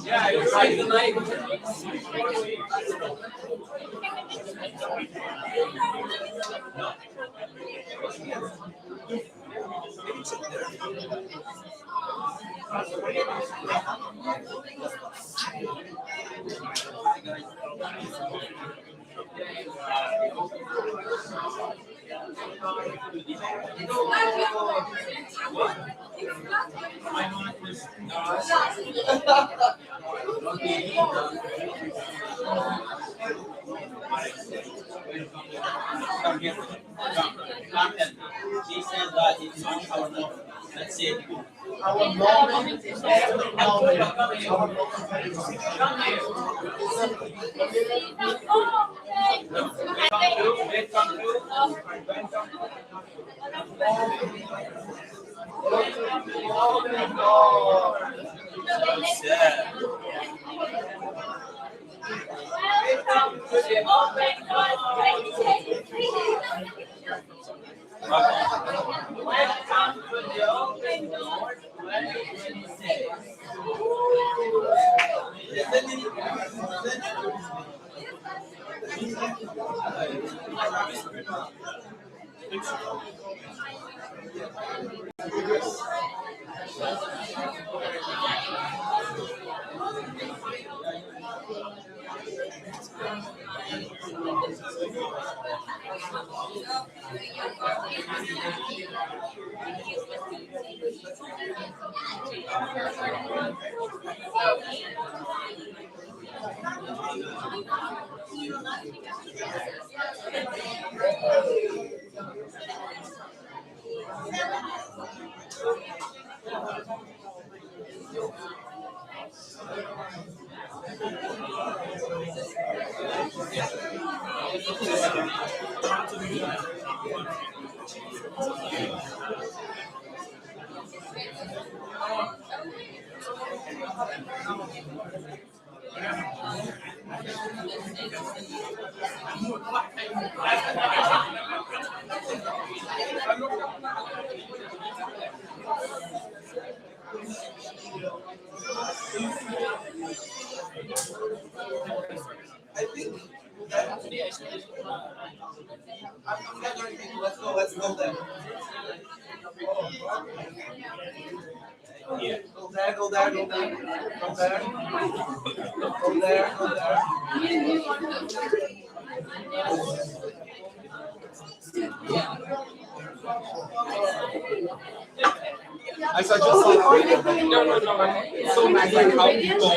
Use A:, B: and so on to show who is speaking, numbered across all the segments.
A: Yeah, you're right. The night.
B: She said that it's not our moment. Let's see it.
C: Our moment is every moment. Our moment.
A: Welcome to the open door 2023. Welcome to the open door 2023.
C: I think I'm not going to. Let's go there. Go there, go there, go there. Go there. Go there, go there.
D: I saw just no. It's so nice like how people.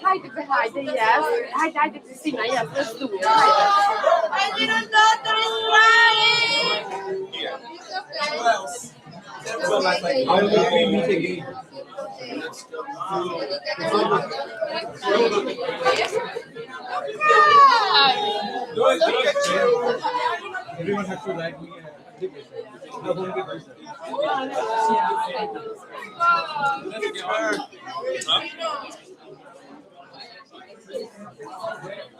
E: Hai được cái hai đây yes. Hai được cái gì này yes. Let's do it.
A: My little daughter is crying.
C: Who else?
D: So nice like how people meet again. Everyone has to write me a home paper.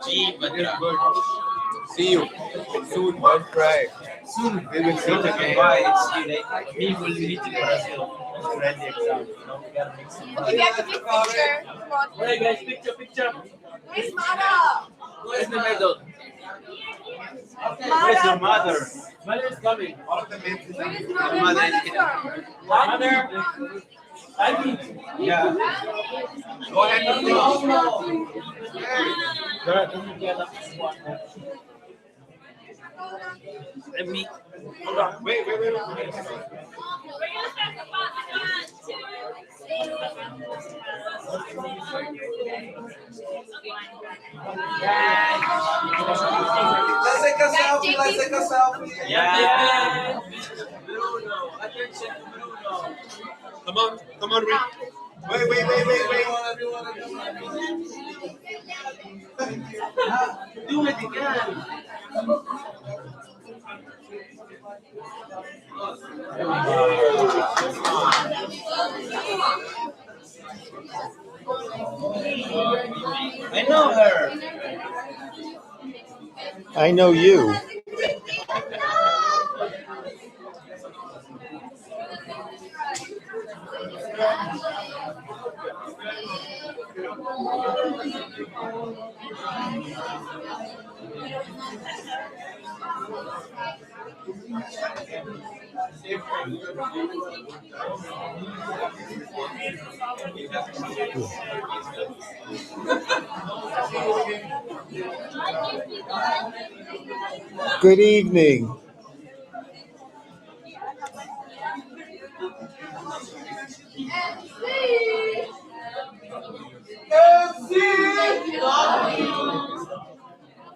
B: Gee, but
D: See you soon. Don't cry. Soon we will meet again.
B: why it's you like me will meet in Brazil to write the exam. You know, we gotta make some
A: We get a big picture. Come on.
B: Hey guys, picture.
A: Where's Mara?
B: Where's the medal?
A: Where's your
B: mother? Mother is coming.
D: All of the men.
A: Where is Mara?
B: Mother. Andy. Yeah.
D: Go ahead and
B: And me.
D: hold on. Wait.
C: Let's take a selfie. Let's take a selfie.
B: Yeah. Bruno. Attention, Bruno.
D: Come on, Rick. Wait.
C: Everyone.
B: Do it again. I know her.
F: I know you. Good evening.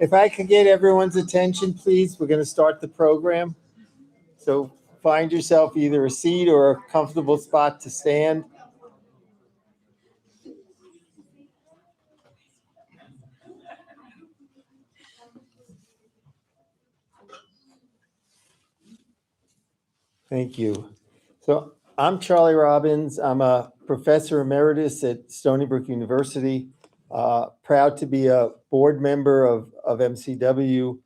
F: If I could get everyone's attention, please, we're going to start the program. So find yourself either a seat or a comfortable spot to stand. Thank you. So I'm Charlie Robbins. I'm a professor emeritus at Stony Brook University. Proud to be a board member of MCW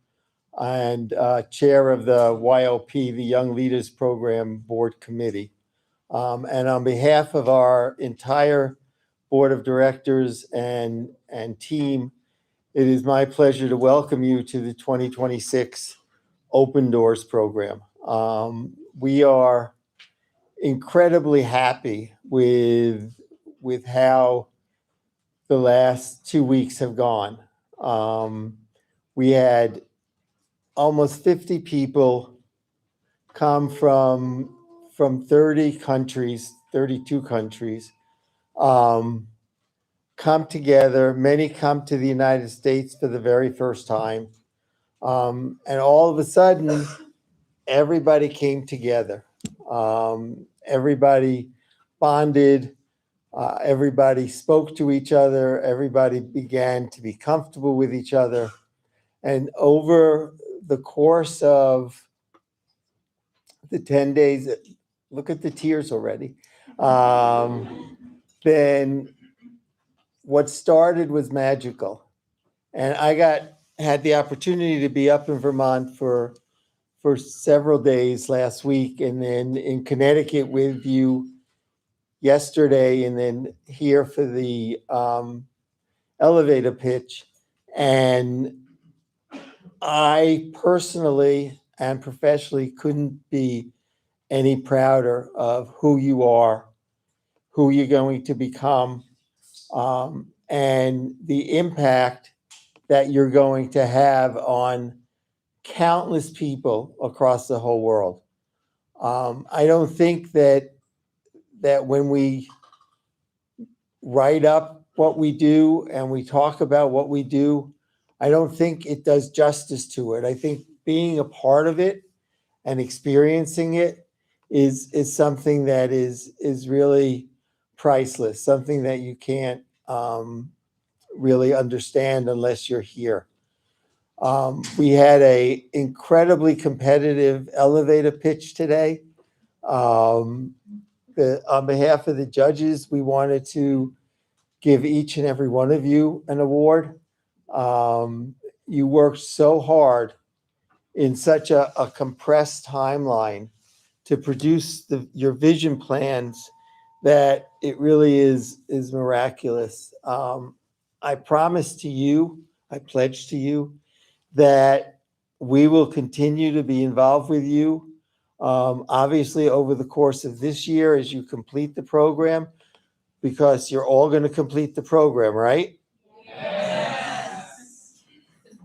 F: and chair of the YLP, the Young Leaders Program Board Committee. And on behalf of our entire board of directors and team, it is my pleasure to welcome you to the 2026 Open Doors program. We are incredibly happy with how the last 2 weeks have gone. We had almost 50 people come from 30 countries, 32 countries, come together. Many come to the United States for the very first time. And all of a sudden, everybody came together. Everybody bonded. Everybody spoke to each other. Everybody began to be comfortable with each other. And over the course of the 10 days, look at the tears already, then what started was magical. And I had the opportunity to be up in Vermont for several days last week, and then in Connecticut with you yesterday, and then here for the elevator pitch. And I personally and professionally couldn't be any prouder of who you are, who you're going to become, and the impact that you're going to have on countless people across the whole world. I don't think that when we write up what we do and we talk about what we do, I don't think it does justice to it. I think being a part of it and experiencing it is something that is really priceless, something that you can't really understand unless you're here. We had a incredibly competitive elevator pitch today. On behalf of the judges, we wanted to give each and every one of you an award. You worked so hard in such a compressed timeline to produce your vision plans that it really is miraculous. I promise to you, I pledge to you that we will continue to be involved with you. Obviously, over the course of this year, as you complete the program, because you're all going to complete the program, right? Yes.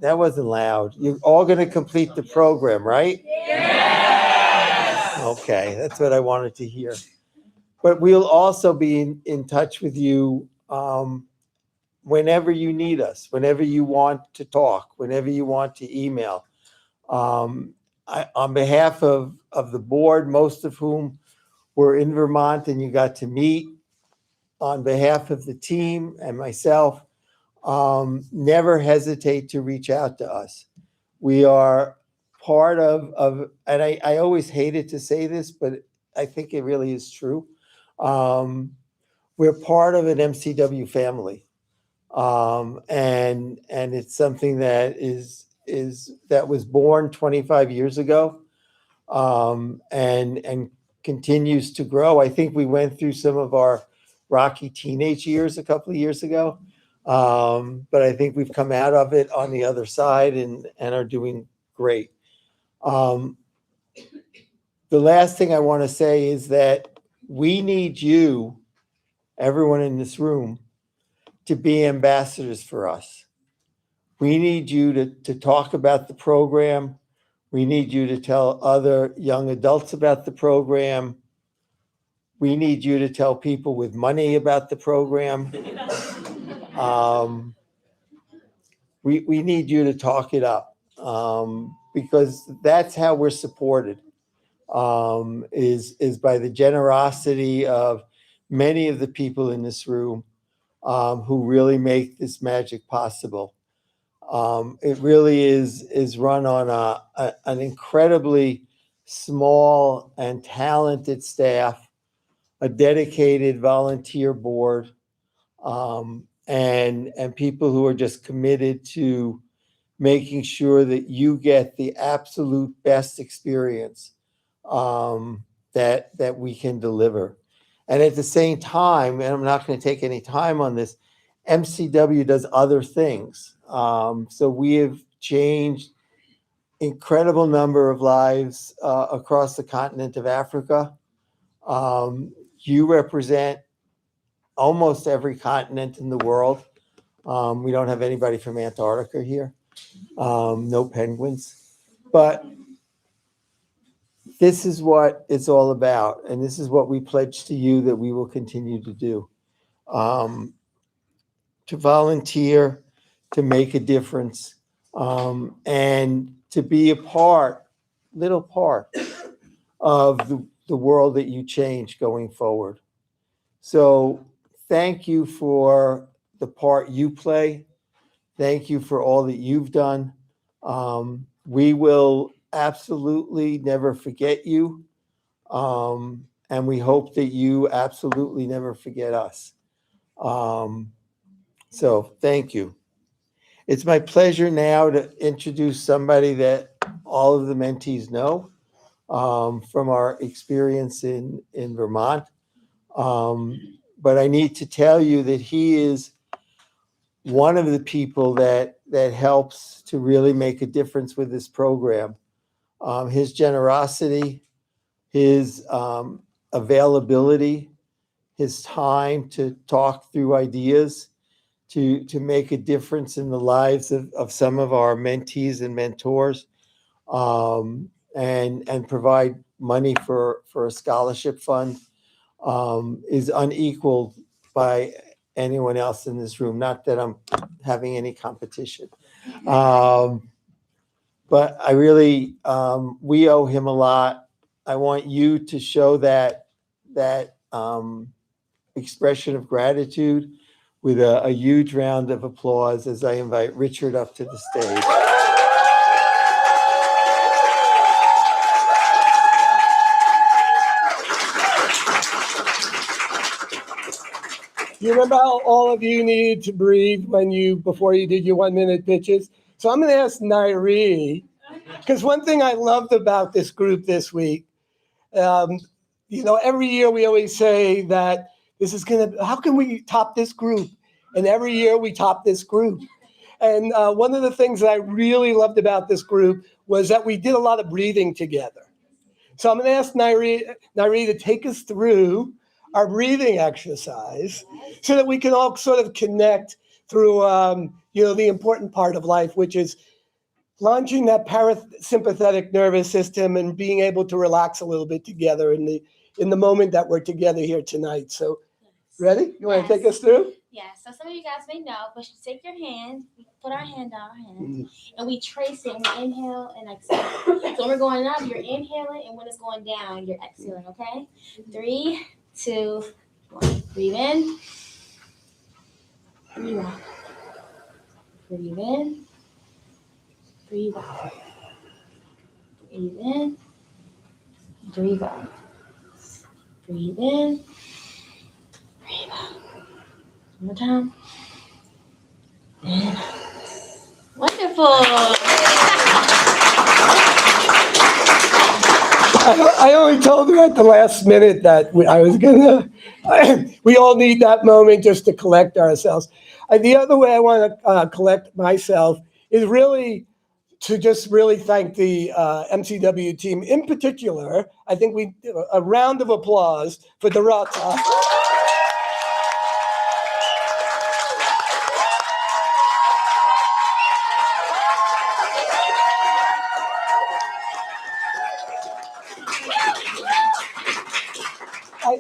F: That wasn't loud. You're all going to complete the program, right? Yes. Okay, that's what I wanted to hear. But we'll also be in touch with you whenever you need us, whenever you want to talk, whenever you want to email. On behalf of the board, most of whom were in Vermont and you got to meet, on behalf of the team and myself, never hesitate to reach out to us. We are part of and I always hated to say this, but I think it really is true. We're part of an MCW family. And it's something that that was born 25 years ago, and continues to grow. I think we went through some of our rocky teenage years a couple of years ago, but I think we've come out of it on the other side and are doing great. The last thing I want to say is that we need you, everyone in this room, to be ambassadors for us. We need you to talk about the program. We need you to tell other young adults about the program. We need you to tell people with money about the program. We need you to talk it up, because that's how we're supported, is by the generosity of many of the people in this room, who really make this magic possible. It really is run on an incredibly small and talented staff, a dedicated volunteer board, and people who are just committed to making sure that you get the absolute best experience, that we can deliver. And at the same time, and I'm not going to take any time on this, MCW does other things. So we have changed incredible number of lives across the continent of Africa. You represent almost every continent in the world. We don't have anybody from Antarctica here. No penguins. But this is what it's all about. And this is what we pledge to you that we will continue to do. To volunteer, to make a difference, and to be a little part of the world that you change going forward. So thank you for the part you play. Thank you for all that you've done. We will absolutely never forget you. And we hope that you absolutely never forget us. So thank you. It's my pleasure now to introduce somebody that all of the mentees know from our experience in Vermont. But I need to tell you that he is one of the people that helps to really make a difference with this program. His generosity, his availability, his time to talk through ideas, to make a difference in the lives of some of our mentees and mentors, and provide money for a scholarship fund, is unequaled by anyone else in this room. Not that I'm having any competition. But I really, we owe him a lot. I want you to show that expression of gratitude with a huge round of applause as I invite Richard up to the stage.
C: You remember how all of you needed to breathe before you did your 1-minute pitches? So I'm going to ask Nairi, because one thing I loved about this group this week, every year we always say that how can we top this group? And every year we top this group. And one of the things that I really loved about this group was that we did a lot of breathing together. So I'm going to ask Nairi to take us through our breathing exercise so that we can all sort of connect through, the important part of life, which is launching that parasympathetic nervous system and being able to relax a little bit together in the moment that we're together here tonight. So, ready? You want to take us through?
G: Yeah. So some of you guys may know, but you take your hand, we put our hand on our hand, and we trace it. We inhale and exhale. So when we're going up, you're inhaling, and when it's going down, you're exhaling. Okay. 3, 2, 1. Breathe in. Breathe out. Breathe in. Breathe out. Breathe in. Breathe out. Breathe in. Breathe out. One more time. And wonderful.
C: I only told her at the last minute that we all need that moment just to collect ourselves. The other way I want to collect myself is really to just really thank the MCW team. In particular, I think a round of applause for Dorota.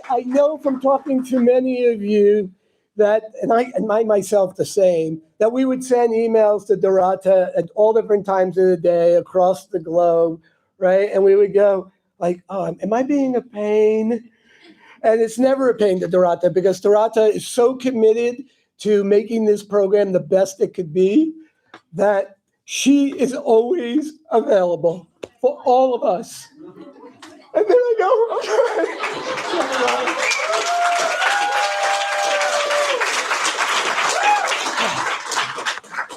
C: I know from talking to many of you that, and I myself the same, that we would send emails to Dorota at all different times of the day across the globe, right? And we would go like, oh, am I being a pain? And it's never a pain to Dorota because Dorota is so committed to making this program the best it could be that she is always available for all of us. And then I go, okay.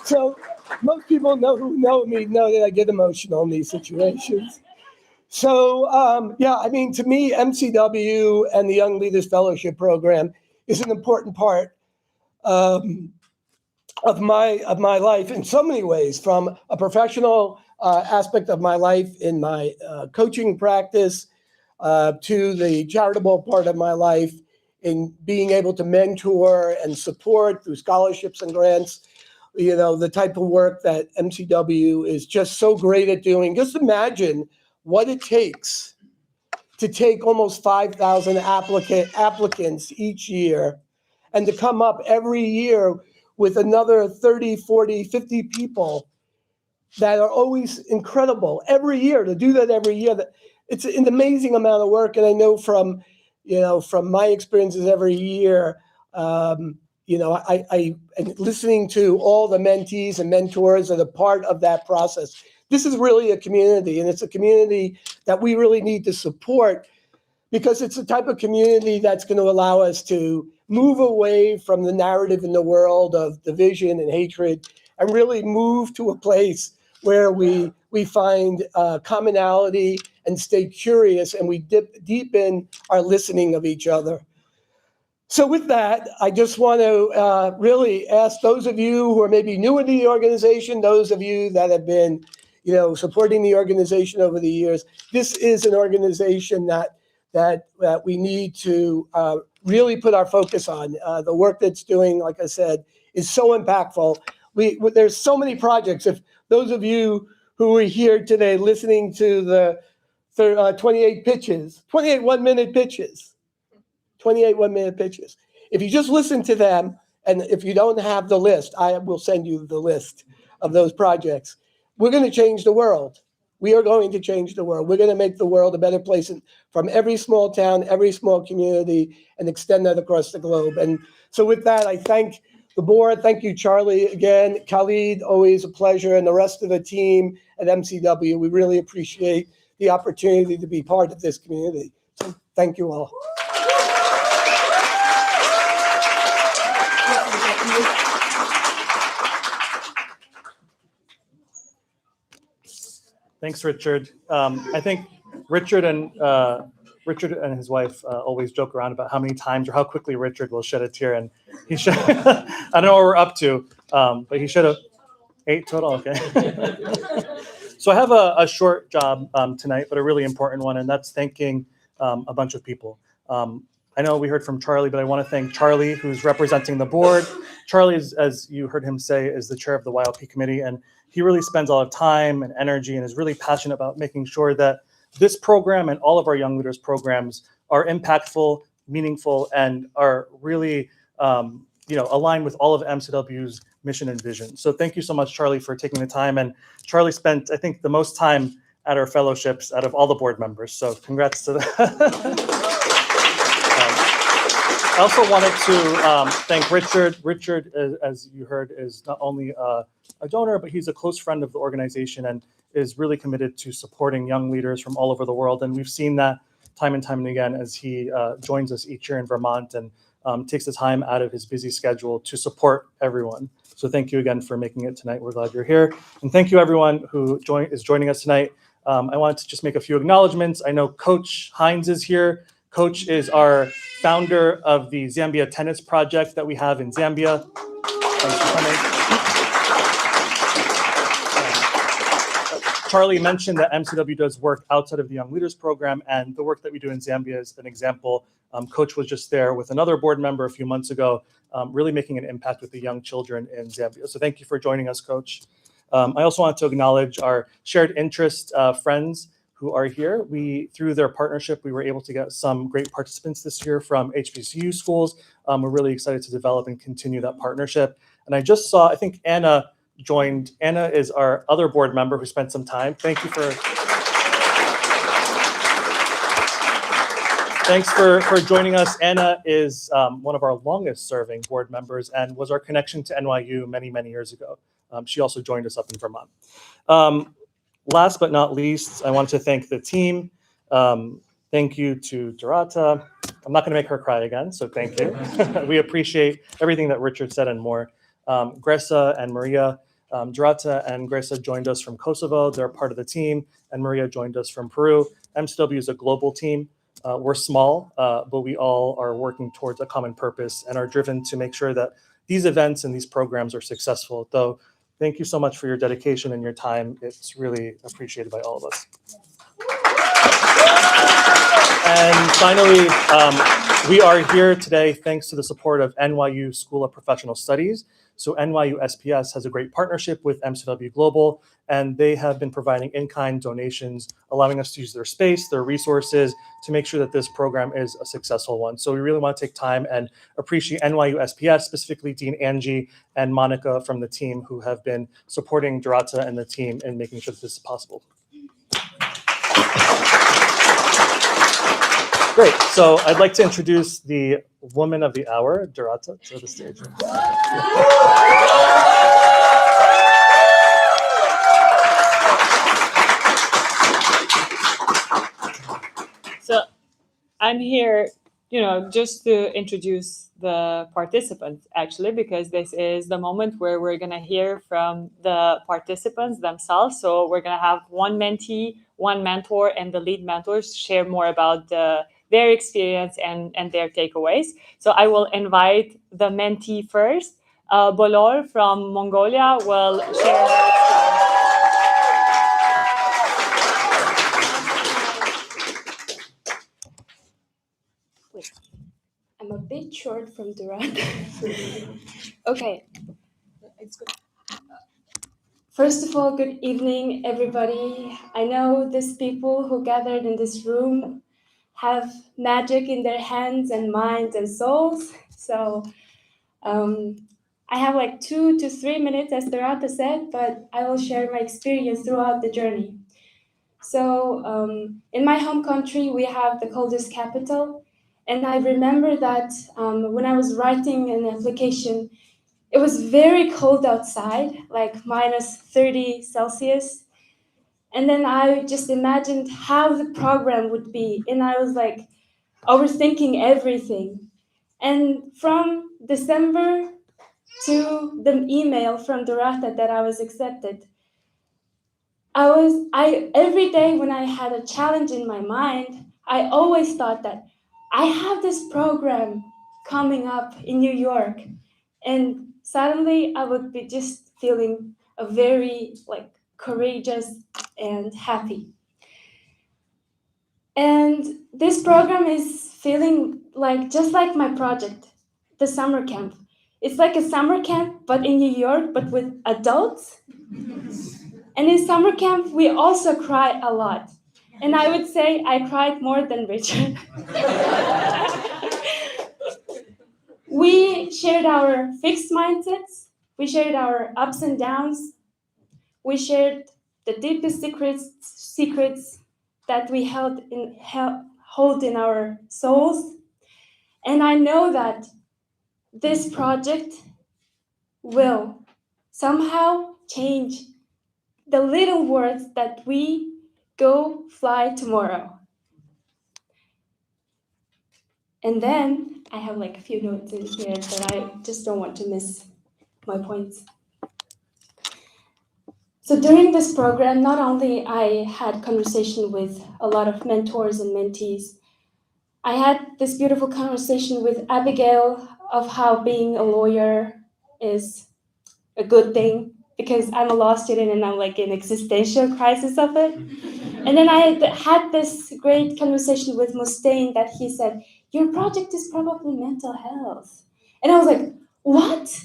C: So most people who know me know that I get emotional in these situations. So, to me, MCW and the Young Leaders Fellowship Program is an important part of my life in so many ways, from a professional aspect of my life in my coaching practice to the charitable part of my life in being able to mentor and support through scholarships and grants, the type of work that MCW is just so great at doing. Just imagine what it takes to take almost 5,000 applicants each year and to come up every year with another 30, 40, 50 people that are always incredible every year. To do that every year, it's an amazing amount of work. And I know from my experiences every year, and listening to all the mentees and mentors that are part of that process. This is really a community, and it's a community that we really need to support because it's the type of community that's going to allow us to move away from the narrative in the world of division and hatred and really move to a place where we find commonality and stay curious, and we deepen our listening of each other. So with that, I just want to really ask those of you who are maybe newer to the organization, those of you that have been, supporting the organization over the years. This is an organization that we need to really put our focus on. The work that's doing, like I said, is so impactful. There's so many projects. If those of you who are here today listening to the 28 pitches, 28 one-minute pitches, 28 one-minute pitches. If you just listen to them, and if you don't have the list, I will send you the list of those projects. We're going to change the world. We are going to change the world. We're going to make the world a better place from every small town, every small community, and extend that across the globe. And so with that, I thank the board. Thank you, Charlie, again. Khalid, always a pleasure, and the rest of the team at MCW. We really appreciate the opportunity to be part of this community. So thank you all.
H: Thanks, Richard. I think Richard and his wife always joke around about how many times or how quickly Richard will shed a tear, and he should. I don't know what we're up to, but he should have 8 total. Okay. So I have a short job tonight, but a really important one, and that's thanking a bunch of people. I know we heard from Charlie, but I want to thank Charlie, who's representing the board. Charlie, as you heard him say, is the chair of the YLP committee, and he really spends a lot of time and energy and is really passionate about making sure that this program and all of our Young Leaders programs are impactful, meaningful, and are really aligned with all of MCW's mission and vision. So thank you so much, Charlie, for taking the time. And Charlie spent, I think, the most time at our fellowships out of all the board members. So congrats to that. I also wanted to thank Richard. Richard, as you heard, is not only a donor, but he's a close friend of the organization and is really committed to supporting young leaders from all over the world. And we've seen that time and time and again as he joins us each year in Vermont and takes the time out of his busy schedule to support everyone. So thank you again for making it tonight. We're glad you're here. And thank you everyone who is joining us tonight. I wanted to just make a few acknowledgements. I know Coach Hines is here. Coach is our founder of the Zambia Tennis Project that we have in Zambia. Thanks for coming. Charlie mentioned that MCW does work outside of the Young Leaders Program, and the work that we do in Zambia is an example. Coach was just there with another board member a few months ago, really making an impact with the young children in Zambia. So thank you for joining us, Coach. I also want to acknowledge our shared interest friends who are here. Through their partnership, we were able to get some great participants this year from HBCU schools. We're really excited to develop and continue that partnership. And I just saw, I think Anna joined. Anna is our other board member who spent some time. Thanks for joining us. Anna is one of our longest serving board members and was our connection to NYU many, many years ago. She also joined us up in Vermont. Last but not least, I want to thank the team. Thank you to Dorata. I'm not going to make her cry again, so thank you. We appreciate everything that Richard said and more. Gresa and Maria. Dorata and Gresa joined us from Kosovo. They're part of the team. And Maria joined us from Peru. MCW is a global team. We're small, but we all are working towards a common purpose and are driven to make sure that these events and these programs are successful. Though, thank you so much for your dedication and your time. It's really appreciated by all of us. And finally, we are here today thanks to the support of NYU School of Professional Studies. So NYU SPS has a great partnership with MCW Global, and they have been providing in-kind donations, allowing us to use their space, their resources, to make sure that this program is a successful one. So we really want to take time and appreciate NYU SPS, specifically Dean Angie and Monica from the team who have been supporting Dorata and the team in making sure that this is possible. Great. So I'd like to introduce the woman of the hour, Dorata, to the stage.
I: So I'm here just to introduce the participants, actually, because this is the moment where we're going to hear from the participants themselves. So we're going to have one mentee, one mentor, and the lead mentors share more about their experience and their takeaways. So I will invite the mentee first. Bolor from Mongolia will share her experience.
E: I'm a bit short from Duran. Okay.
I: It's good.
E: First of all, good evening, everybody. I know these people who gathered in this room have magic in their hands and minds and souls. So I have like 2 to 3 minutes, as Dorata said, but I will share my experience throughout the journey. So in my home country, we have the coldest capital. And I remember that when I was writing an application, it was very cold outside, like minus 30 Celsius. And then I just imagined how the program would be. And I was like overthinking everything. And from December to the email from Dorata that I was accepted, I every day when I had a challenge in my mind, I always thought that I have this program coming up in New York. And suddenly I would be just feeling a very courageous and happy. And this program is feeling just like my project, the summer camp. It's like a summer camp, but in New York, but with adults. And in summer camp, we also cry a lot. And I would say I cried more than Richard. We shared our fixed mindsets. We shared our ups and downs. We shared the deepest secrets that we hold in our souls. And I know that this project will somehow change the little words that we go fly tomorrow. And then I have a few notes in here that I just don't want to miss my points. So during this program, not only I had conversation with a lot of mentors and mentees, I had this beautiful conversation with Abigail of how being a lawyer is a good thing, because I'm a law student and I'm in existential crisis of it. And then I had this great conversation with Mustaine that he said, your project is probably mental health. And I was like, what?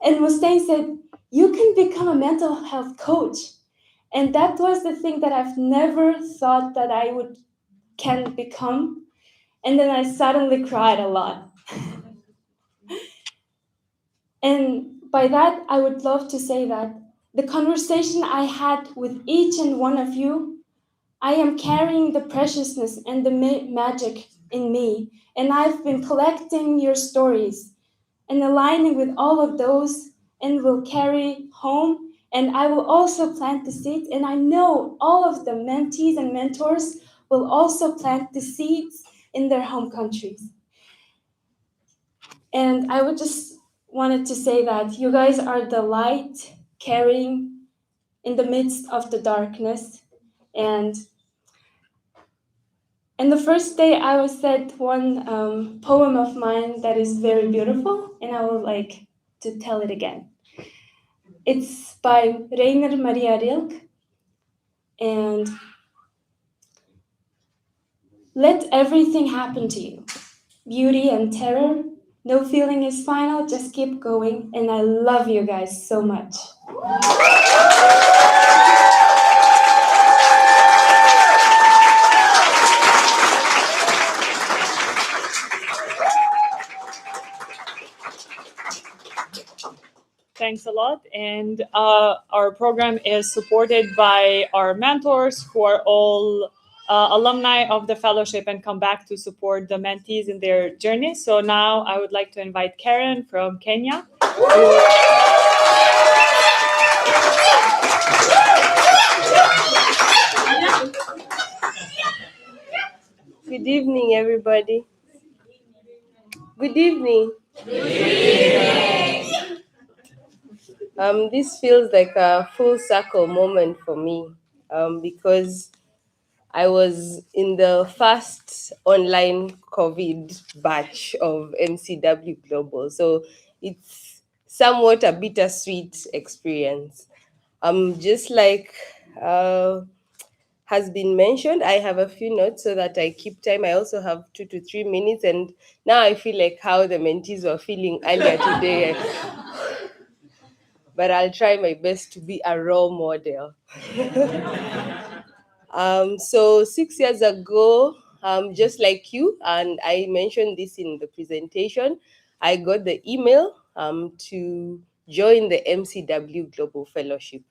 E: And Mustaine said, you can become a mental health coach. And that was the thing that I've never thought that I can become. And then I suddenly cried a lot. And by that, I would love to say that the conversation I had with each and one of you, I am carrying the preciousness and the magic in me. And I've been collecting your stories and aligning with all of those and will carry home. And I will also plant the seeds. And I know all of the mentees and mentors will also plant the seeds in their home countries. And I would just wanted to say that you guys are the light carrying in the midst of the darkness. And the first day I was said one poem of mine that is very beautiful, and I would like to tell it again. It's by Rainer Maria Rilke, and let everything happen to you. Beauty and terror, no feeling is final, just keep going, and I love you guys so much.
I: Thanks a lot. And our program is supported by our mentors who are all alumni of the fellowship and come back to support the mentees in their journey. So now I would like to invite Karen from Kenya.
J: Good evening, everybody. Good evening. This feels like a full circle moment for me because I was in the first online COVID batch of MCW Global. So it's somewhat a bittersweet experience. Just like has been mentioned, I have a few notes so that I keep time. I also have 2 to 3 minutes, and now I feel like how the mentees were feeling earlier today. But I'll try my best to be a role model. So 6 years ago, just like you, and I mentioned this in the presentation, I got the email to join the MCW Global Fellowship.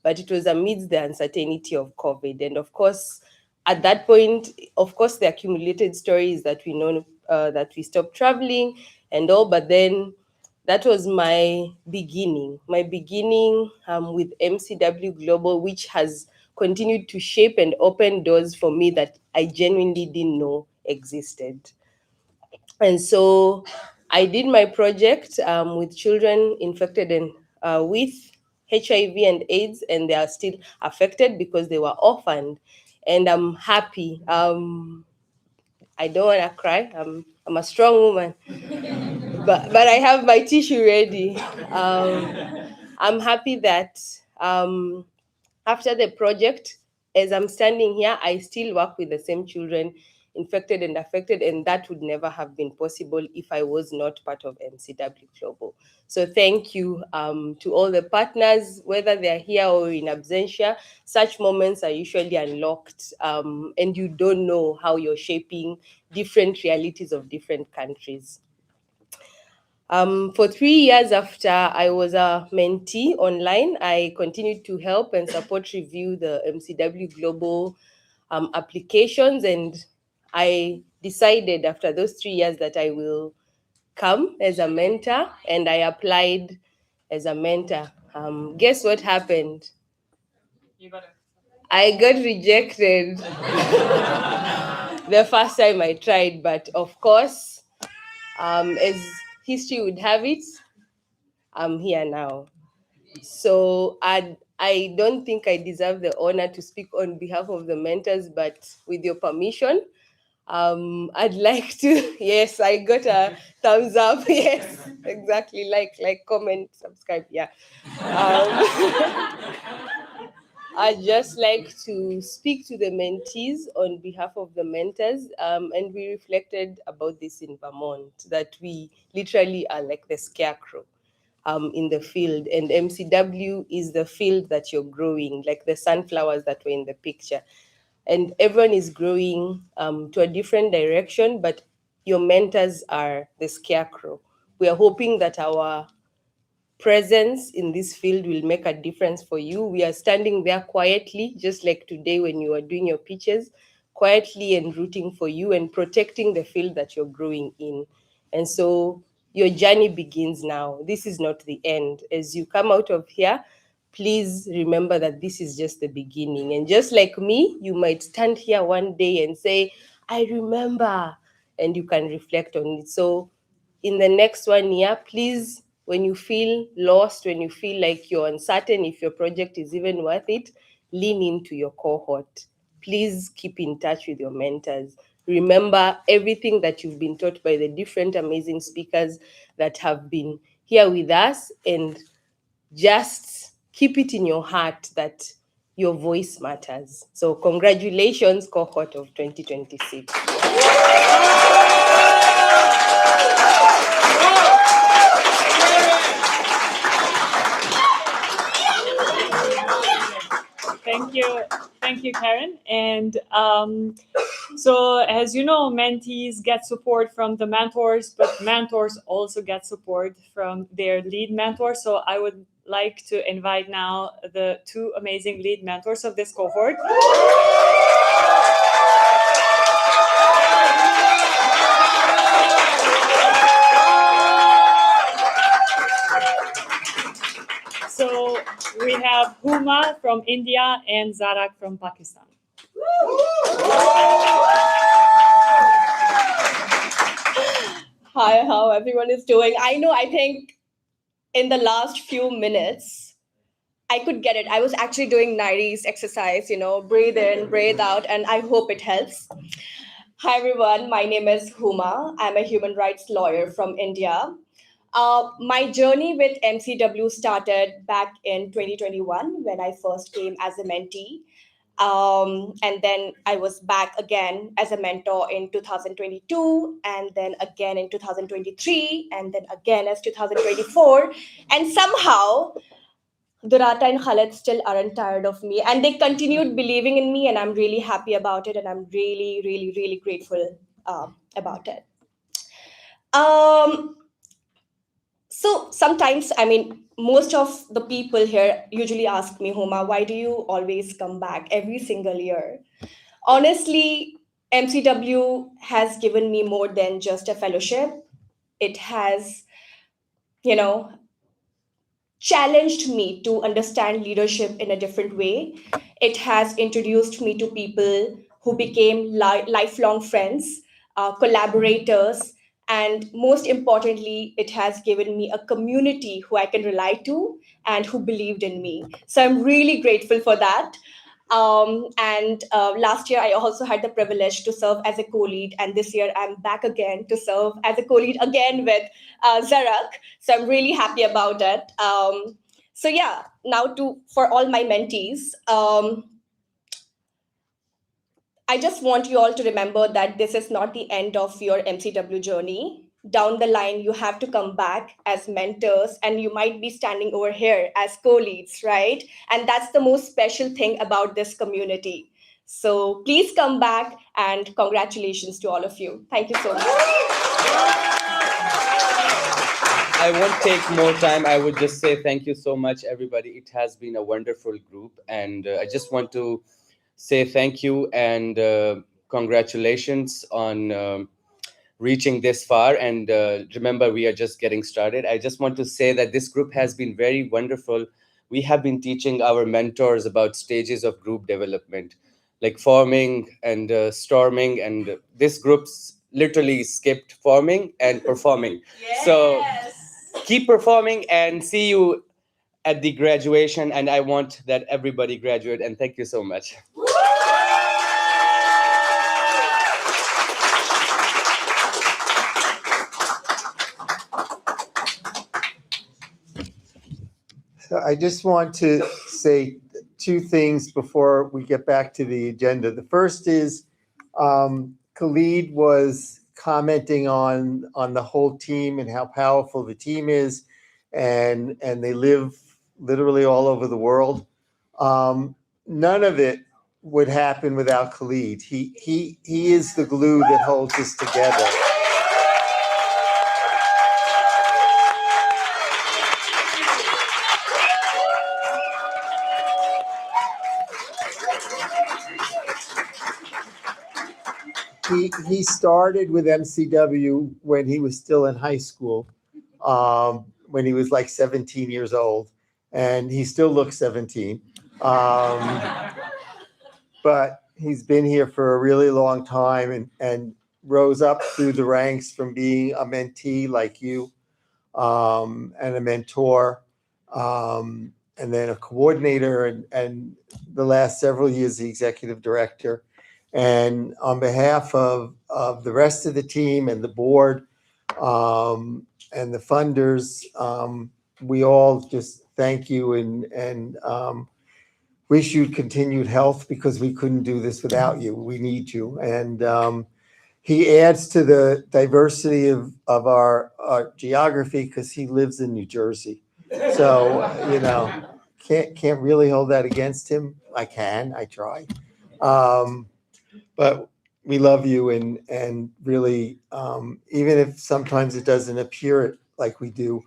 J: But it was amidst the uncertainty of COVID. And of course, at that point, of course, the accumulated stories that we know that we stopped traveling and all, but then that was my beginning with MCW Global, which has continued to shape and open doors for me that I genuinely didn't know existed. And so I did my project with children infected with HIV and AIDS, and they are still affected because they were orphaned. And I'm happy. I don't want to cry. I'm a strong woman, but I have my tissue ready. I'm happy that after the project, as I'm standing here, I still work with the same children infected and affected, and that would never have been possible if I was not part of MCW Global. So thank you to all the partners, whether they're here or in absentia. Such moments are usually unlocked, and you don't know how you're shaping different realities of different countries. For 3 years after I was a mentee online, I continued to help and support review the MCW Global applications. And I decided after those 3 years that I will come as a mentor, and I applied as a mentor. Guess what happened? I got rejected the first time I tried, but of course, as history would have it, I'm here now. So I don't think I deserve the honor to speak on behalf of the mentors, but with your permission, I'd like to. Yes, I got a thumbs up. Yes, exactly. Like, comment, subscribe. Yeah. I'd just like to speak to the mentees on behalf of the mentors. And we reflected about this in Vermont, that we literally are like the scarecrow in the field. And MCW is the field that you're growing, like the sunflowers that were in the picture. And everyone is growing to a different direction, but your mentors are the scarecrow. We are hoping that our presence in this field will make a difference for you. We are standing there quietly, just like today when you are doing your pitches, quietly and rooting for you and protecting the field that you're growing in. And so your journey begins now. This is not the end. As you come out of here, please remember that this is just the beginning. And just like me, you might stand here one day and say, I remember, and you can reflect on it. So in the next 1 year, please, when you feel lost, when you feel like you're uncertain if your project is even worth it, lean into your cohort. Please keep in touch with your mentors. Remember everything that you've been taught by the different amazing speakers that have been here with us, and just keep it in your heart that your voice matters. So congratulations, cohort of 2026.
I: Thank you, Karen. And so, as you know, mentees get support from the mentors, but mentors also get support from their lead mentors. So I would like to invite now the 2 amazing lead mentors of this cohort. So we have Huma from India and Zarak from Pakistan.
K: Hi, how everyone is doing. I think in the last few minutes, I could get it. I was actually doing 90s exercise, breathe in, breathe out, and I hope it helps. Hi, everyone. My name is Huma. I'm a human rights lawyer from India. My journey with MCW started back in 2021 when I first came as a mentee. And then I was back again as a mentor in 2022, and then again in 2023, and then again as 2024. And somehow, Durata and Khaled still aren't tired of me, and they continued believing in me, and I'm really happy about it, and I'm really, really, really grateful about it. So sometimes, most of the people here usually ask me, Homa, why do you always come back every single year? Honestly, MCW has given me more than just a fellowship. It has, you know, challenged me to understand leadership in a different way. It has introduced me to people who became lifelong friends, collaborators, and most importantly, it has given me a community who I can rely to and who believed in me. So I'm really grateful for that. And last year, I also had the privilege to serve as a co-lead, and this year I'm back again to serve as a co-lead again with Zarak. So I'm really happy about it. So yeah, now for all my mentees, I just want you all to remember that this is not the end of your MCW journey. Down the line, you have to come back as mentors, and you might be standing over here as co-leads, right? And that's the most special thing about this community. So please come back, and congratulations to all of you. Thank you so much.
L: I won't take more time. I would just say thank you so much, everybody. It has been a wonderful group, and I just want to say thank you and congratulations on reaching this far. And remember, we are just getting started. I just want to say that this group has been very wonderful. We have been teaching our mentors about stages of group development, like forming and storming, and this group's literally skipped forming and performing. Yes. So keep performing and see you at the graduation, and I want that everybody graduate, and thank you so much.
F: So I just want to say two things before we get back to the agenda. The first is Khalid was commenting on the whole team and how powerful the team is, and they live literally all over the world. None of it would happen without Khalid. He is the glue that holds us together. He started with MCW when he was still in high school, when he was like 17 years old, and he still looks 17. But he's been here for a really long time and rose up through the ranks from being a mentee like you, and a mentor, and then a coordinator, and the last several years, the executive director. And on behalf of the rest of the team and the board, and the funders, we all just thank you and wish you continued health, because we couldn't do this without you. We need you. And he adds to the diversity of our geography because he lives in New Jersey. So, can't really hold that against him. I try. But we love you and really, even if sometimes it doesn't appear it like we do,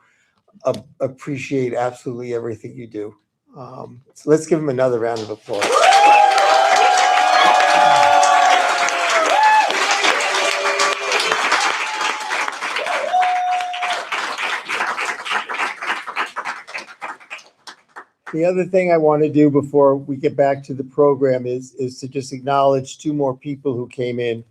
F: appreciate absolutely everything you do. So let's give him another round of applause. The other thing I want to do before we get back to the program is to just acknowledge two more people who came in,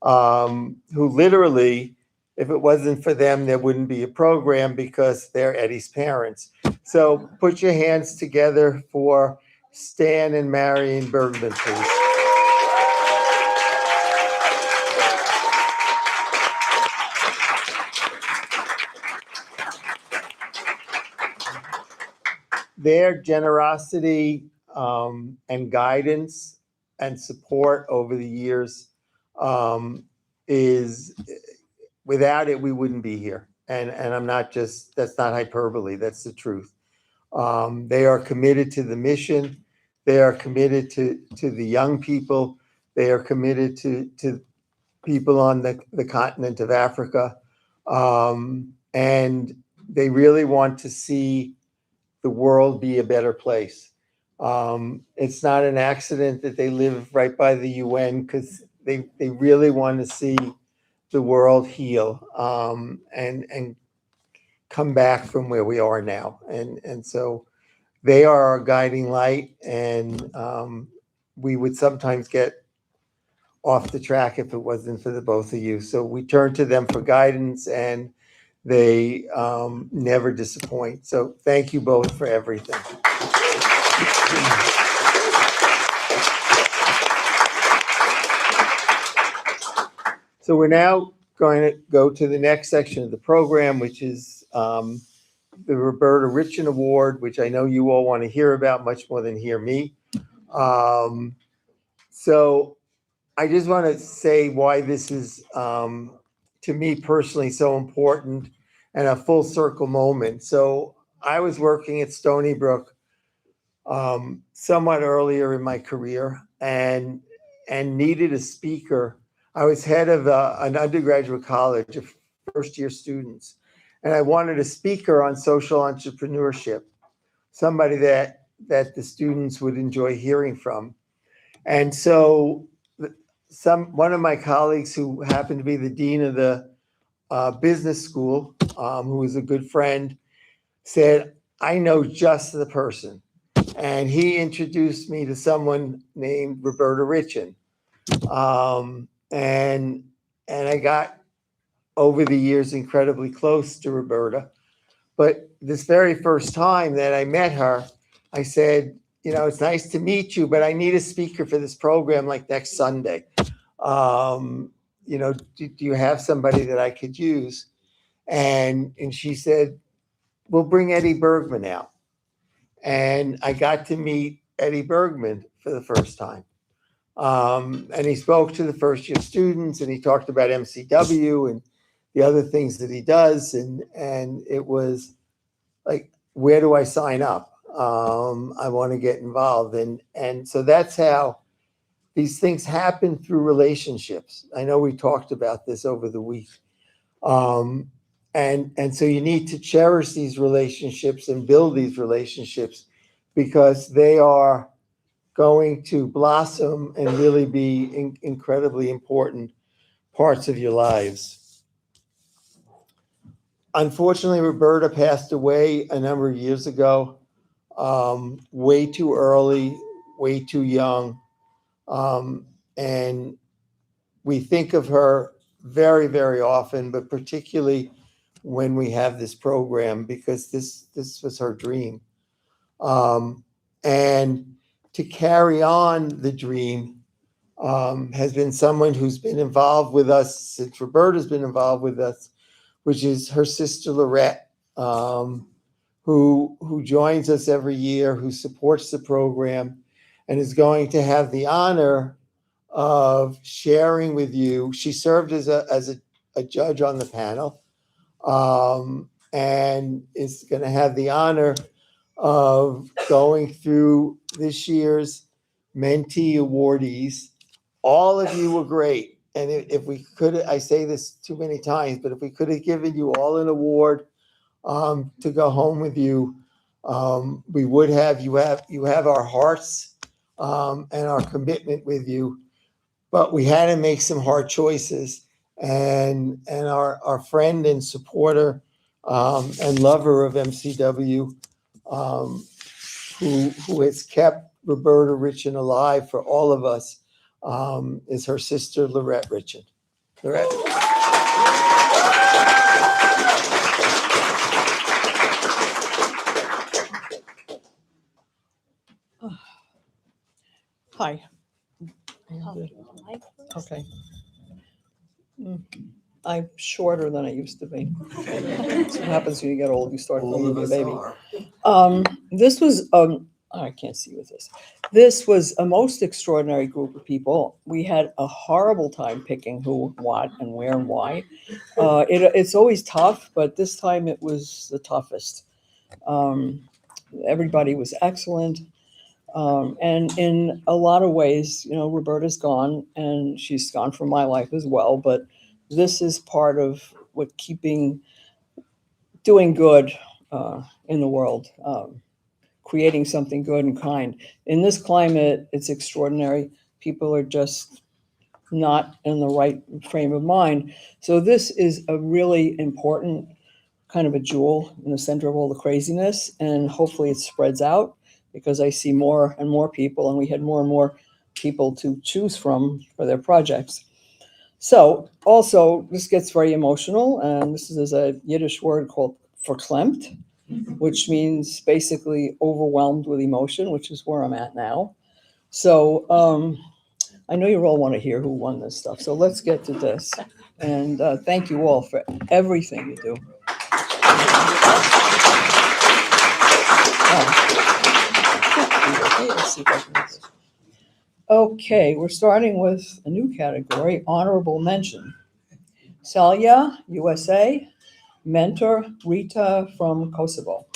F: who literally If it wasn't for them, there wouldn't be a program because they're Eddie's parents. So put your hands together for Stan and Marion Bergman, please. Their generosity and guidance and support over the years is, without it, we wouldn't be here. And I'm not just, that's not hyperbole, that's the truth. They are committed to the mission. They are committed to the young people. They are committed to people on the continent of Africa. And they really want to see the world be a better place. It's not an accident that they live right by the UN, because they really want to see the world heal and come back from where we are now. And so they are our guiding light, and we would sometimes get off the track if it wasn't for the both of you. So we turn to them for guidance, and they never disappoint. So thank you both for everything. So we're now going to go to the next section of the program, which is the Roberta Richin Award, which I know you all want to hear about much more than hear me. So I just want to say why this is, to me personally, so important and a full circle moment. So I was working at Stony Brook somewhat earlier in my career and needed a speaker. I was head of an undergraduate college of first-year students, and I wanted a speaker on social entrepreneurship, somebody that the students would enjoy hearing from. And so one of my colleagues, who happened to be the dean of the business school, who was a good friend, said, I know just the person. And he introduced me to someone named Roberta Richin. And I got, over the years, incredibly close to Roberta. But this very first time that I met her, I said, you know, it's nice to meet you, but I need a speaker for this program like next Sunday. You know, do you have somebody that I could use? And she said, we'll bring Eddie Bergman out. And I got to meet Eddie Bergman for the first time. And he spoke to the first year students, and he talked about MCW and the other things that he does. And it was like, where do I sign up? I want to get involved. And so that's how these things happen, through relationships. I know we talked about this over the week. And so you need to cherish these relationships and build these relationships, because they are going to blossom and really be incredibly important parts of your lives. Unfortunately, Roberta passed away a number of years ago, way too early, way too young. And we think of her very, very often, but particularly when we have this program, because this was her dream. And to carry on the dream has been someone who's been involved with us since Roberta's been involved with us, which is her sister Lorette, who joins us every year, who supports the program, and is going to have the honor of sharing with you. She served as a judge on the panel, and is going to have the honor of going through this year's mentee awardees. All of you were great. And if we could, I say this too many times, but if we could have given you all an award to go home with you, we would have. You have our hearts and our commitment with you. But we had to make some hard choices. And our friend and supporter and lover of MCW, who has kept Roberta Richin alive for all of us, is her sister Lorette Richin. Lorette.
M: Hi. Okay. I'm shorter than I used to be. That's what happens when you get old. You start feeling like a baby. This was I can't see with this. This was a most extraordinary group of people. We had a horrible time picking who, what, and where and why. It's always tough, but this time it was the toughest. Everybody was excellent. And in a lot of ways, you know, Roberta's gone and she's gone from my life as well. But this is part of what doing good in the world, creating something good and kind. In this climate, it's extraordinary. People are just not in the right frame of mind. So this is a really important kind of a jewel in the center of all the craziness. And hopefully it spreads out, because I see more and more people, and we had more and more people to choose from for their projects. So also, this gets very emotional, and this is a Yiddish word called verklempt, which means basically overwhelmed with emotion, which is where I'm at now. So I know you all want to hear who won this stuff, so let's get to this. And thank you all for everything you do. Okay, we're starting with a new category, honorable mention. Salya, USA, mentor Rita from Kosovo.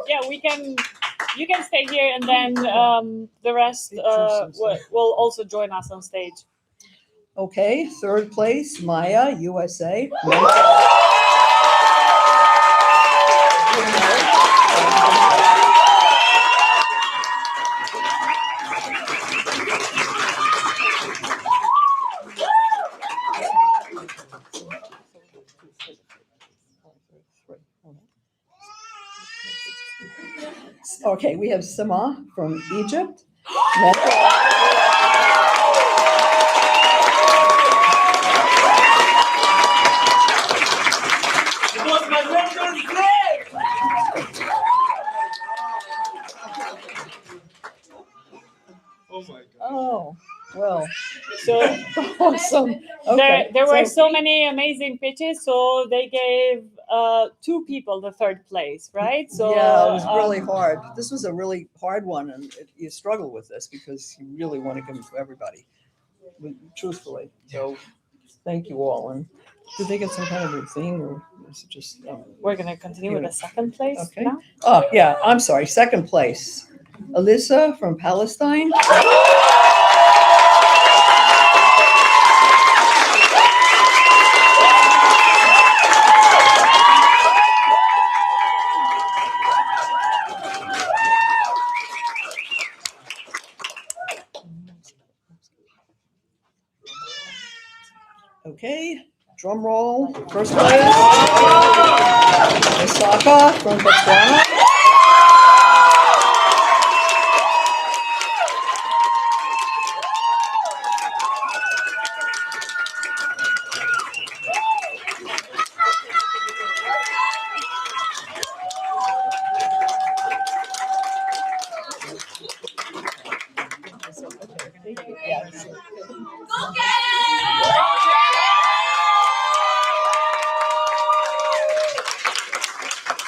I: Yeah, you can stay here, and then the rest will also join us on stage.
M: Okay, third place, Maya, USA. Okay, we have Sama from Egypt. Oh, well,
I: So
M: awesome. Okay,
I: there were so many amazing pitches, so they gave 2 people the 3rd place, right? So
M: yeah, it was really hard. This was a really hard one, and you struggle with this because you really want to give them to everybody, truthfully. So thank you all. And did they get some kind of a thing, or is it just?
I: We're gonna continue with the 2nd place.
M: Okay.
I: Now?
M: Oh yeah, I'm sorry. 2nd place, Alyssa from Palestine. Okay, drum roll. First place, Osaka from Botswana.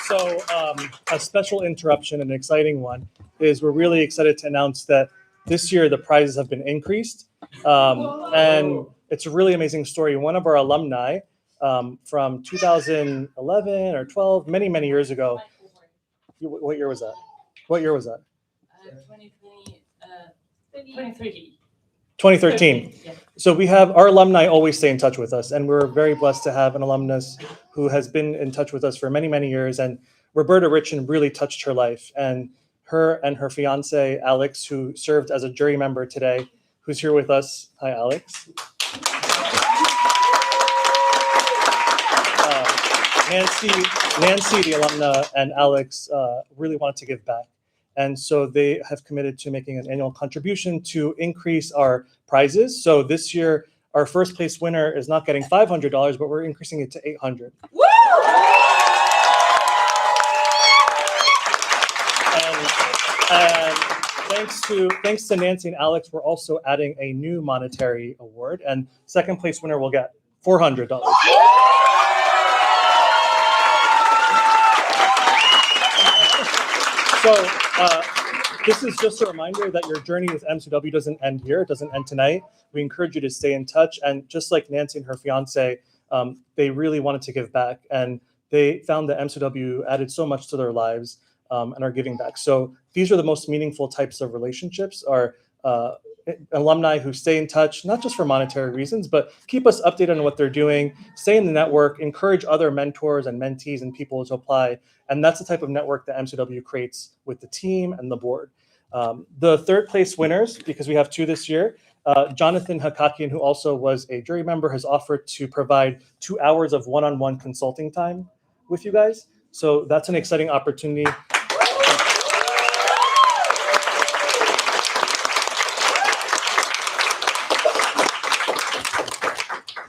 H: So a special interruption, an exciting one, is we're really excited to announce that this year the prizes have been increased. And it's a really amazing story. One of our alumni from 2011 or 12, many, many years ago. What year was that? What year was that? 2013. So we have our alumni always stay in touch with us, and we're very blessed to have an alumnus who has been in touch with us for many, many years. And Roberta Richin really touched her life, and her fiance Alex, who served as a jury member today, who's here with us. Hi, Alex. Nancy, the alumna, and Alex really wanted to give back. And so they have committed to making an annual contribution to increase our prizes. So this year, our first place winner is not getting $500, but we're increasing it to $800. And thanks to Nancy and Alex, we're also adding a new monetary award, and second place winner will get $400. So this is just a reminder that your journey with MCW doesn't end here. It doesn't end tonight. We encourage you to stay in touch. And just like Nancy and her fiance, they really wanted to give back. And they found that MCW added so much to their lives and are giving back. So these are the most meaningful types of relationships, are alumni who stay in touch, not just for monetary reasons, but keep us updated on what they're doing, stay in the network, encourage other mentors and mentees and people to apply. And that's the type of network that MCW creates with the team and the board. The third place winners, because we have two this year, Jonathan Hakakian, who also was a jury member, has offered to provide 2 hours of one-on-one consulting time with you guys. So that's an exciting opportunity.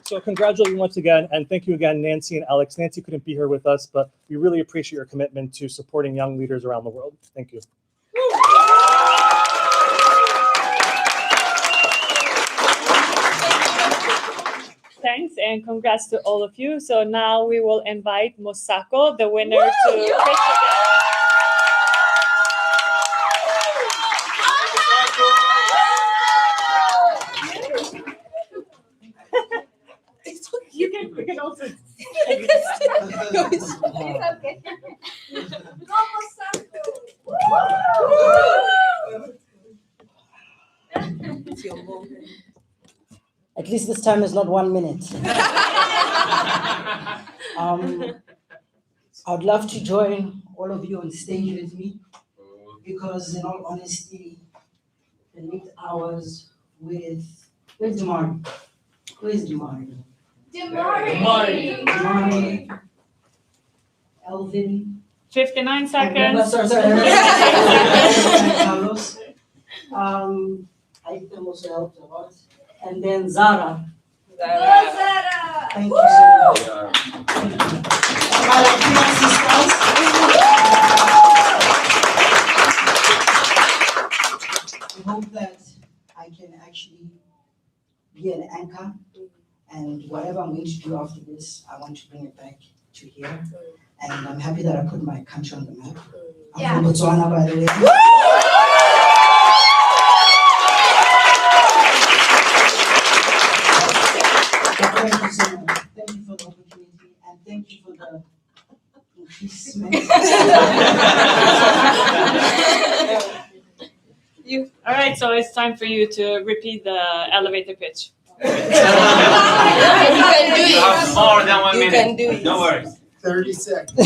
H: So congratulations once again, and thank you again, Nancy and Alex. Nancy couldn't be here with us, but we really appreciate your commitment to supporting young leaders around the world. Thank you.
I: Thanks and congrats to all of you. So now we will invite Mosako, the winner, to pitch again. You can also.
N: At least this time is not 1 minute. I'd love to join all of you on stage with me, because in all honesty, the late hours with, where's Damari? Where's Damari? Damari. Elvin.
I: 59 seconds.
N: Sorry. Carlos. I also helped a lot. And then Zara. Thank you so much. My Latina sisters. I hope that I can actually be an anchor, and whatever I'm going to do after this, I want to bring it back to here. And I'm happy that I put my country on the map. I'm from Botswana, by the way. Thank you so much. Thank you for the opportunity, and thank you for the increasement.
I: All right, so it's time for you to repeat the elevator pitch.
B: You have more than 1 minute.
J: Can do it.
B: No worries.
F: 30 seconds.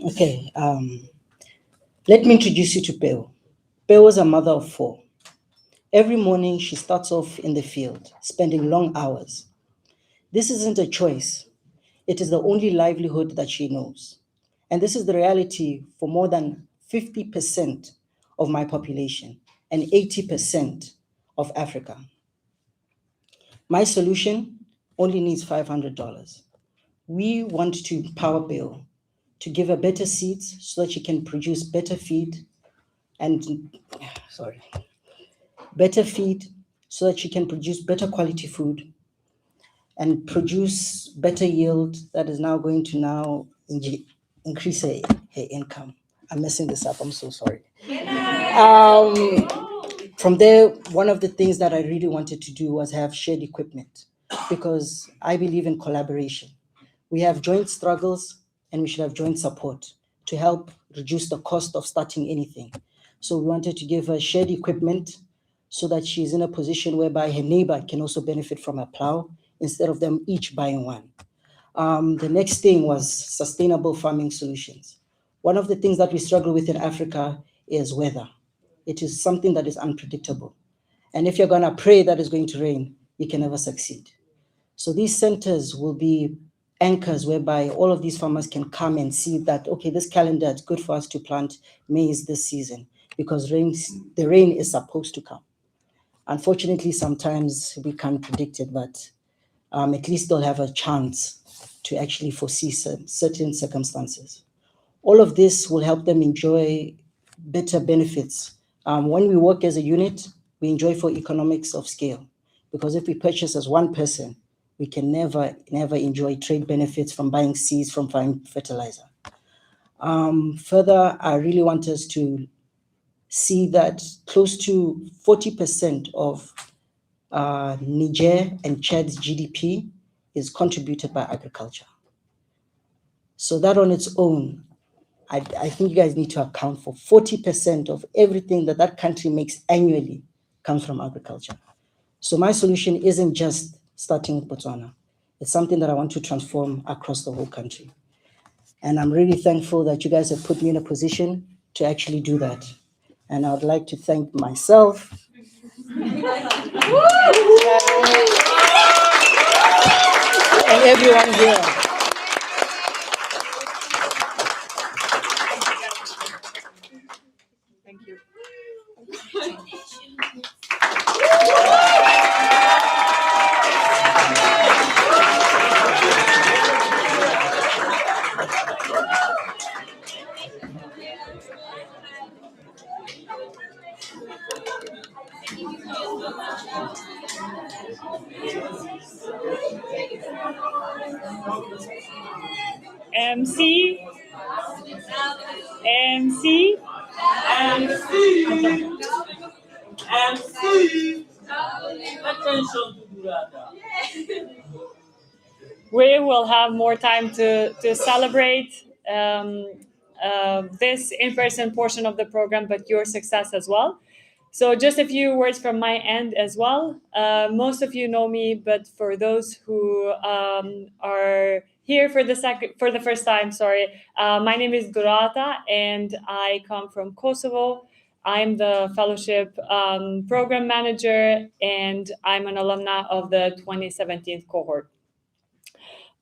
N: Okay, let me introduce you to Peo. Peo is a mother of 4. Every morning she starts off in the field, spending long hours. This isn't a choice. It is the only livelihood that she knows. And this is the reality for more than 50% of my population and 80% of Africa. My solution only needs $500. We want to empower Peo to give her better seeds so that she can produce better feed so that she can produce better quality food and produce better yield that is now going to increase her income. I'm messing this up, I'm so sorry. From there, one of the things that I really wanted to do was have shared equipment, because I believe in collaboration. We have joint struggles and we should have joint support to help reduce the cost of starting anything. So we wanted to give her shared equipment so that she's in a position whereby her neighbor can also benefit from a plow instead of them each buying one. The next thing was sustainable farming solutions. One of the things that we struggle with in Africa is weather. It is something that is unpredictable. And if you're going to pray that it's going to rain, you can never succeed. So these centers will be anchors whereby all of these farmers can come and see that, okay, this calendar is good for us to plant maize this season because the rain is supposed to come. Unfortunately, sometimes we can't predict it, but at least they'll have a chance to actually foresee certain circumstances. All of this will help them enjoy better benefits. When we work as a unit, we enjoy for economics of scale, because if we purchase as one person, we can never enjoy trade benefits from buying seeds, from buying fertilizer. Further, I really want us to see that close to 40% of Niger and Chad's GDP is contributed by agriculture. So that on its own, I think you guys need to account for 40% of everything that country makes annually comes from agriculture. So my solution isn't just starting with Botswana. It's something that I want to transform across the whole country. And I'm really thankful that you guys have put me in a position to actually do that. And I would like to thank myself. And everyone here.
I: Thank you. MC. MC.
B: MC. MC. Attention to Durata.
I: We will have more time to celebrate this in-person portion of the program, but your success as well. So just a few words from my end as well. Most of you know me, but for those who are here for the first time, my name is Durata and I come from Kosovo. I'm the fellowship program manager and I'm an alumna of the 2017 cohort.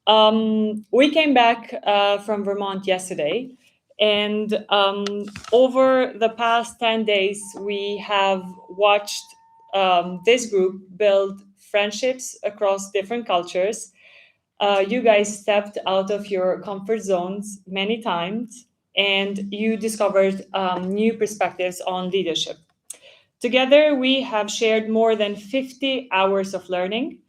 I: We came back from Vermont yesterday, and over the past 10 days, we have watched this group build friendships across different cultures. You guys stepped out of your comfort zones many times, and you discovered new perspectives on leadership. Together, we have shared more than 50 hours of learning,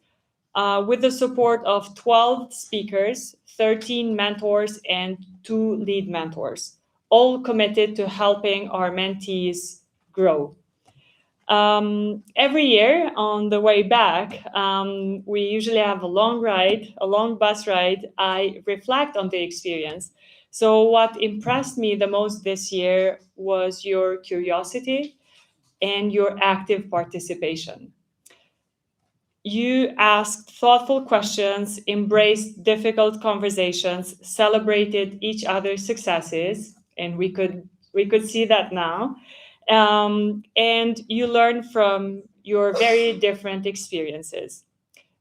I: with the support of 12 speakers, 13 mentors, and 2 lead mentors, all committed to helping our mentees grow. Every year on the way back, we usually have a long bus ride. I reflect on the experience. So what impressed me the most this year was your curiosity and your active participation. You asked thoughtful questions, embraced difficult conversations, celebrated each other's successes, and we could see that now. And you learned from your very different experiences.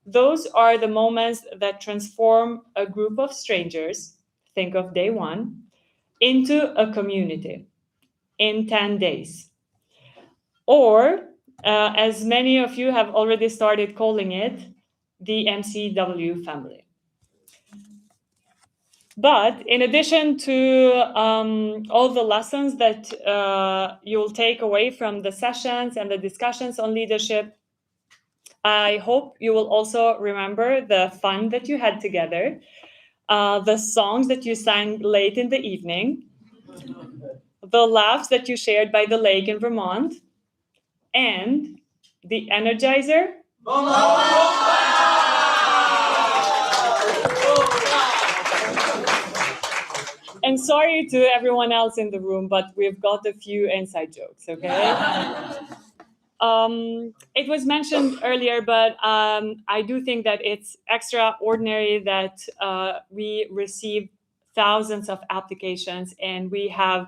I: Those are the moments that transform a group of strangers, think of day one, into a community in 10 days. Or, as many of you have already started calling it, the MCW family. But in addition to all the lessons that you'll take away from the sessions and the discussions on leadership, I hope you will also remember the fun that you had together, the songs that you sang late in the evening, the laughs that you shared by the lake in Vermont, and the Energizer. And sorry to everyone else in the room, but we've got a few inside jokes, okay? It was mentioned earlier, but I do think that it's extraordinary that we received thousands of applications and we have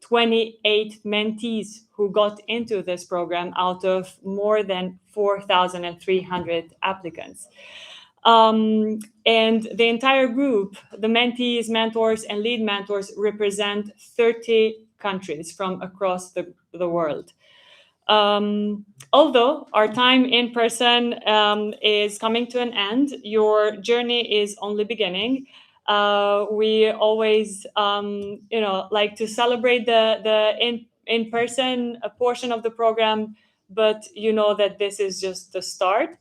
I: 28 mentees who got into this program out of more than 4,300 applicants. And the entire group, the mentees, mentors, and lead mentors represent 30 countries from across the world. Although our time in person is coming to an end, your journey is only beginning. We always, like to celebrate the in-person portion of the program, but you know that this is just the start.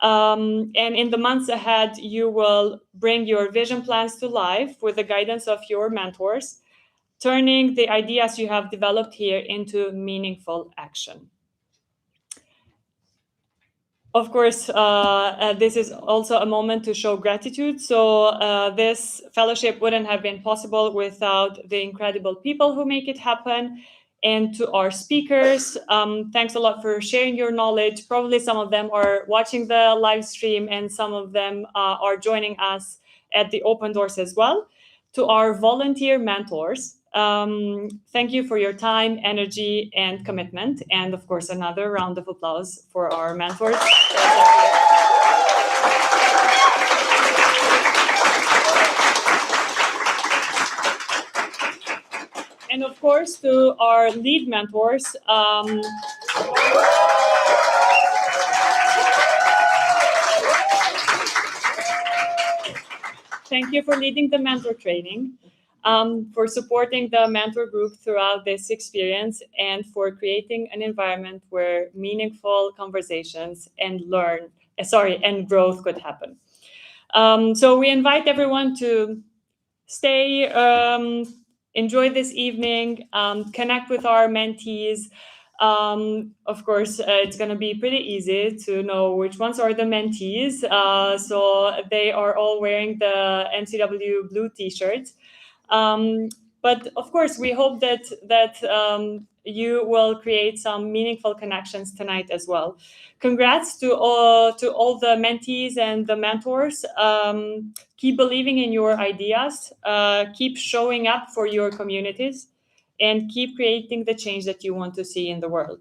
I: And in the months ahead, you will bring your vision plans to life with the guidance of your mentors, turning the ideas you have developed here into meaningful action. Of course, this is also a moment to show gratitude. So this fellowship wouldn't have been possible without the incredible people who make it happen. And to our speakers, thanks a lot for sharing your knowledge. Probably some of them are watching the live stream and some of them are joining us at the open doors as well. To our volunteer mentors, thank you for your time, energy, and commitment. And of course, another round of applause for our mentors. And of course, to our lead mentors, thank you for leading the mentor training, for supporting the mentor group throughout this experience, and for creating an environment where meaningful conversations and growth could happen. So we invite everyone to stay, enjoy this evening, connect with our mentees. Of course, it's going to be pretty easy to know which ones are the mentees. So they are all wearing the MCW blue t-shirts. But of course, we hope that you will create some meaningful connections tonight as well. Congrats to all the mentees and the mentors. Keep believing in your ideas. Keep showing up for your communities, and keep creating the change that you want to see in the world.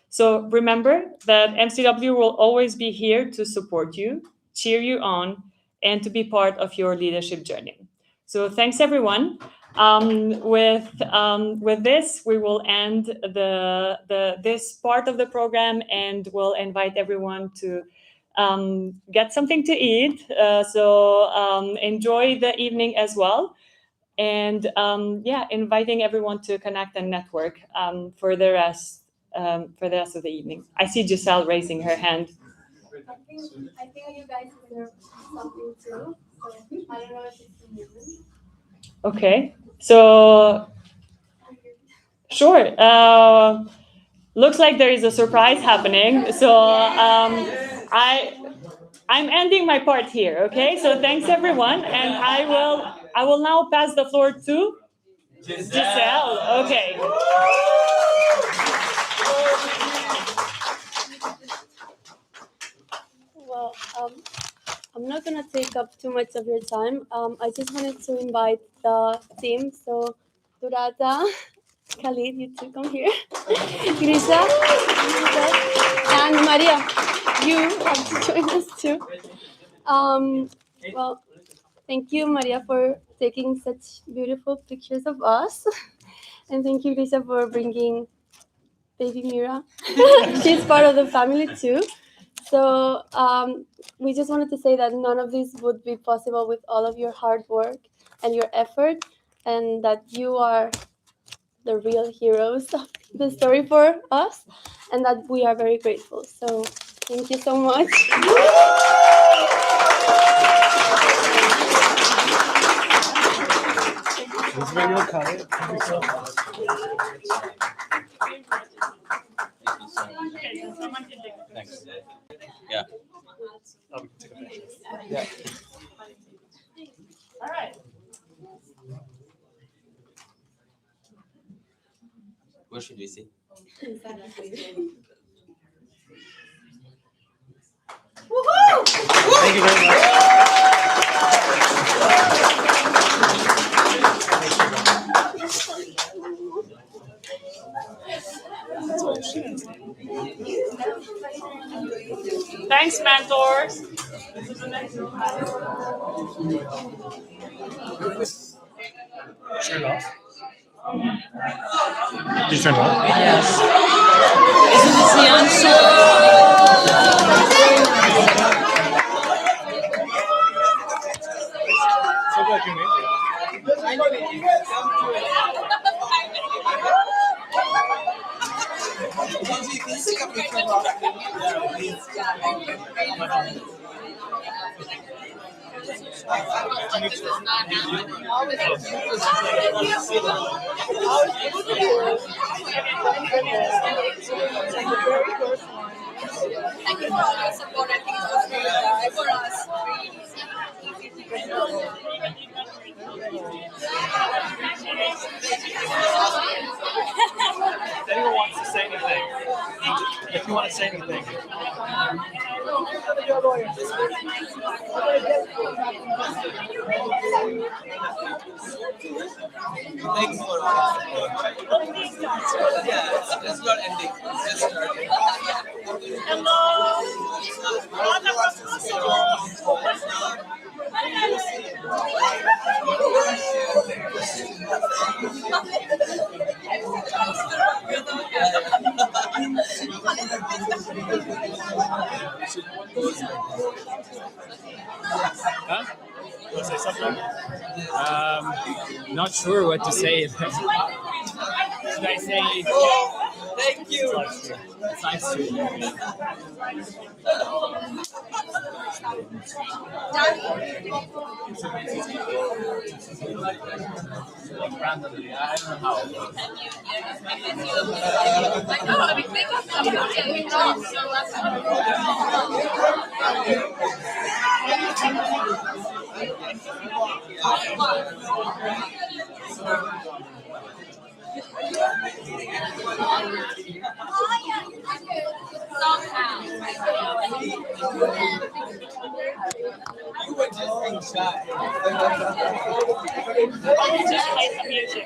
I: So remember that MCW will always be here to support you, cheer you on, and to be part of your leadership journey. So thanks, everyone. With this, we will end this part of the program, and we'll invite everyone to get something to eat. So enjoy the evening as well. And inviting everyone to connect and network for the rest of the evening. I see Giselle raising her hand.
E: I think you guys deserve something too. So I don't know if it's a moment.
I: Okay, so sure. Looks like there is a surprise happening. So I'm ending my part here. Okay, so thanks everyone, and I will now pass the floor to Giselle. Okay.
E: Well, I'm not gonna take up too much of your time. I just wanted to invite the team. So, Durata, Khalid, you two come here. Grisha, and Maria, you have to join us too. Well, thank you, Maria, for taking such beautiful pictures of us. And thank you, Grisha, for bringing baby Mira. She's part of the family too. So we just wanted to say that none of this would be possible with all of your hard work and your effort, and that you are the real heroes of the story for us, and that we are very grateful. So thank you so much.
H: This video, Khalid. Thank you so much.
L: Thanks. Yeah.
H: Oh, we can take a picture.
L: Yeah.
I: All right.
L: What should we see?
I: Woohoo!
H: Thank you very much.
I: Thanks, mentors.
H: Turn it off. Did you turn it off?
I: Yes.
H: So glad you made it.
A: Thank you for all your support. I think it was really good for us.
H: If anyone wants to say anything, if you want to say anything.
B: Thanks for all your support. Yeah, it's not ending. It's just starting.
O: Huh?
H: You want to say something?
O: Not sure what to say. Should I say?
B: Thank you.
O: It's nice to.
B: Randomly, I don't know how.
A: I know, I mean, think of something that we know, so that's
B: You were just being shy.
I: Just play some music.